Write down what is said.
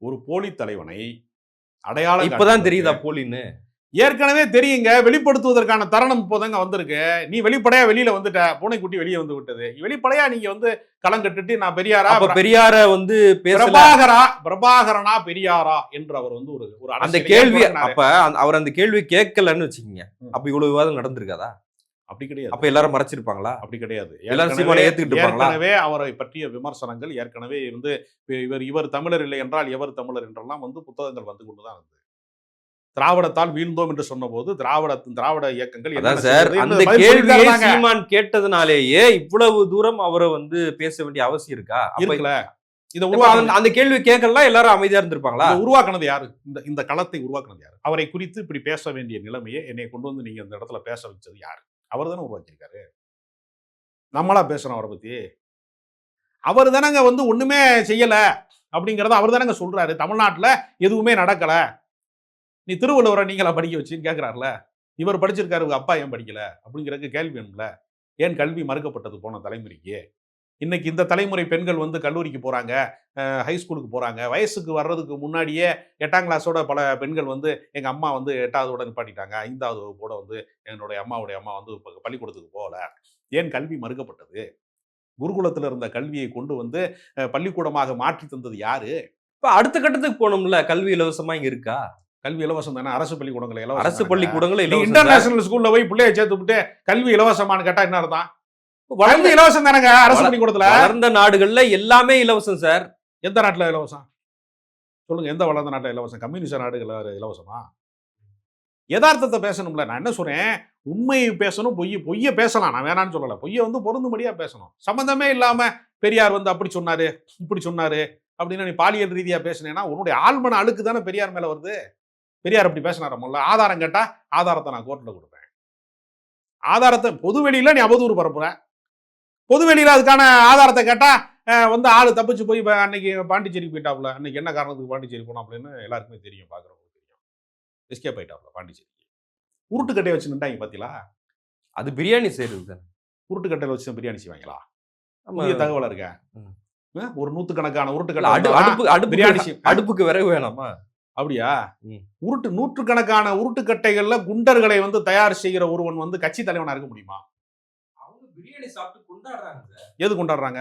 ஒரு போலி தலைவனை அடையாளம் இப்பதான் தெரியுதா போலின்னு? ஏற்கனவே தெரியுங்க. வெளிப்படுத்துவதற்கான தருணம் இப்போதாங்க வந்திருக்கு. நீ வெளிப்படையா வெளியில வந்துட்ட. பூனைக்குட்டி வெளியே வந்து விட்டது. வெளிப்படையா நீங்க வந்து களம் கட்டுட்டு நான் பெரியாரா, அப்ப பெரியார வந்து பிரபாகரனா பெரியாரா என்று அவர் வந்து ஒரு அந்த கேள்வி, அப்ப அவர் அந்த கேள்வி கேட்கலன்னு வச்சுக்கீங்க, அப்ப இவ்வளவு விவாதம் நடந்திருக்காதா? அப்படி கிடையாது. அப்ப எல்லாரும் மறைச்சிருப்பாங்களா? அப்படி கிடையாது. எல்லாரும் சீமானை ஏத்துக்கிட்டு இருப்பாங்களா? ஏற்கனவே அவரை பற்றிய விமர்சனங்கள் ஏற்கனவே வந்து இவர் தமிழர் இல்லை என்றால் எவர் தமிழர் என்றெல்லாம் வந்து புத்தகங்கள் வந்து கொண்டுதான் இருந்தது. திராவிடத்தால் வீழ்ந்தோம் என்று சொன்னபோது திராவிட இயக்கங்கள் அதான் சார், அந்த கேள்வியை சீமான் கேட்டதுனாலேயே இவ்வளவு தூரம் அவரை வந்து பேச வேண்டிய அவசியம் இருக்கா? இருக்குல்ல. அந்த கேள்வி கேட்கலாம் எல்லாரும் அமைதியா இருந்திருப்பாங்களா? உருவாக்குனது யாரு? இந்த களத்தை உருவாக்குனது யாரு? அவரை குறித்து இப்படி பேச வேண்டிய நிலைமையை என்னை கொண்டு வந்து நீங்க அந்த இடத்துல பேச வச்சது யாரு? அவர் தானே உருவாக்கியிருக்காரு. நம்மளா பேசுறோம் அவரை பத்தி. அவர் தானங்க வந்து ஒண்ணுமே செய்யல அப்படிங்கறத அவர் தானங்க சொல்றாரு. தமிழ்நாட்டுல எதுவுமே நடக்கல. நீ திருவள்ளுவரை நீங்களா படிக்க வச்சுன்னு கேட்கிறாருல. இவர் படிச்சிருக்காரு, அப்பா ஏன் படிக்கல அப்படிங்கிறதுக்கு கேள்வி வேணும்ல. ஏன் கல்வி மறுக்கப்பட்டது போன தலைமுறைக்கு? இன்னைக்கு இந்த தலைமுறை பெண்கள் வந்து கல்லூரிக்கு போறாங்க, ஹைஸ்கூலுக்கு போறாங்க. வயசுக்கு வர்றதுக்கு முன்னாடியே 8ஆம் கிளாஸோட பல பெண்கள் வந்து எங்க அம்மா வந்து 8ஆவதோட நிப்பாட்டிட்டாங்க, 5வது வகுப்போட வந்து என்னுடைய அம்மாவுடைய அம்மா வந்து பள்ளிக்கூடத்துக்கு போகல. ஏன் கல்வி மறுக்கப்பட்டது? குருகுலத்தில் இருந்த கல்வியை கொண்டு வந்து பள்ளிக்கூடமாக மாற்றி தந்தது யாரு? இப்ப அடுத்த கட்டத்துக்கு போகணும்ல. கல்வி இலவசமா இங்க இருக்கா? கல்வி இலவசம் தானே. அரசு பள்ளிக்கூடங்கள் இலவசம். அரசு பள்ளிக்கூடங்கள் இன்டர்நேஷனல் ஸ்கூல்ல போய் பிள்ளைய சேர்த்து விட்டு கல்வி இலவசமானு கேட்டா என்ன அர்த்தம்? வளர்ந்து இலவசம் தானங்க அரசு பள்ளிக்கூடத்துல. வளர்ந்த நாடுகள்ல எல்லாமே இலவசம் சார். எந்த நாட்டுல இலவசம் சொல்லுங்க? எந்த வளர்ந்த நாட்டுல இலவசம்? கம்யூனிஸ்ட் நாடுகள் இலவசமா? யதார்த்தத்தை பேசணும்ல. நான் என்ன சொல்றேன், உண்மையை பேசணும், பொய்ய பேசலாம். நான் வேணான்னு சொல்லல. பொய்ய வந்து பொருந்தும்படியா பேசணும். சம்பந்தமே இல்லாம பெரியார் வந்து அப்படி சொன்னாரு, இப்படி சொன்னாரு அப்படின்னு நீ பாலியல் ரீதியா பேசினேன்னா உன்னுடைய ஆழ்மன அழுக்கு தானே பெரியார் மேல வருது. பெரியார் அப்படி பேசினார முதல்ல? ஆதாரம் கேட்டா ஆதாரத்தை நான் கோர்ட்ல கொடுப்பேன். ஆதாரத்தை பொதுவெளியில நீ அவதூறு பரப்புற. பொதுவெளியில அதுக்கான ஆதாரத்தை கேட்டா வந்து ஆளு தப்பிச்சு போய் அன்னைக்கு பாண்டிச்சேரி போயிட்டாப்ல. அன்னைக்கு என்ன காரணத்துக்கு பாண்டிச்சேரி போனோம் அப்படின்னு எல்லாருக்குமே தெரியும், பாக்குறவங்களுக்கு தெரியும். எஸ்கேப் ஆயிட்டாப்ல பாண்டிச்சேரிக்கு. உருட்டுக்கட்டையை வச்சு நின்றாங்க பாத்தீங்களா? அது பிரியாணி செய்யறது தானே. உருட்டுக்கட்டையில வச்சு பிரியாணி செய்வாங்களா? புதிய தகவல் இருக்க. ஒரு 100கணக்கான உருட்டுக்கட்டை அடுப்புக்கு விறகு வேணாமா? அப்படியா? நூற்றுக்கணக்கான உருட்டுக்கட்டைகள்ல குண்டர்களை வந்து தயார் செய்கிற ஒருவன் வந்து கட்சி தலைவனா இருக்க முடியுமா? அவங்க பிரியாணி சாப்பிட்டு கொண்டாடுறாங்க. எது கொண்டாடுறாங்க?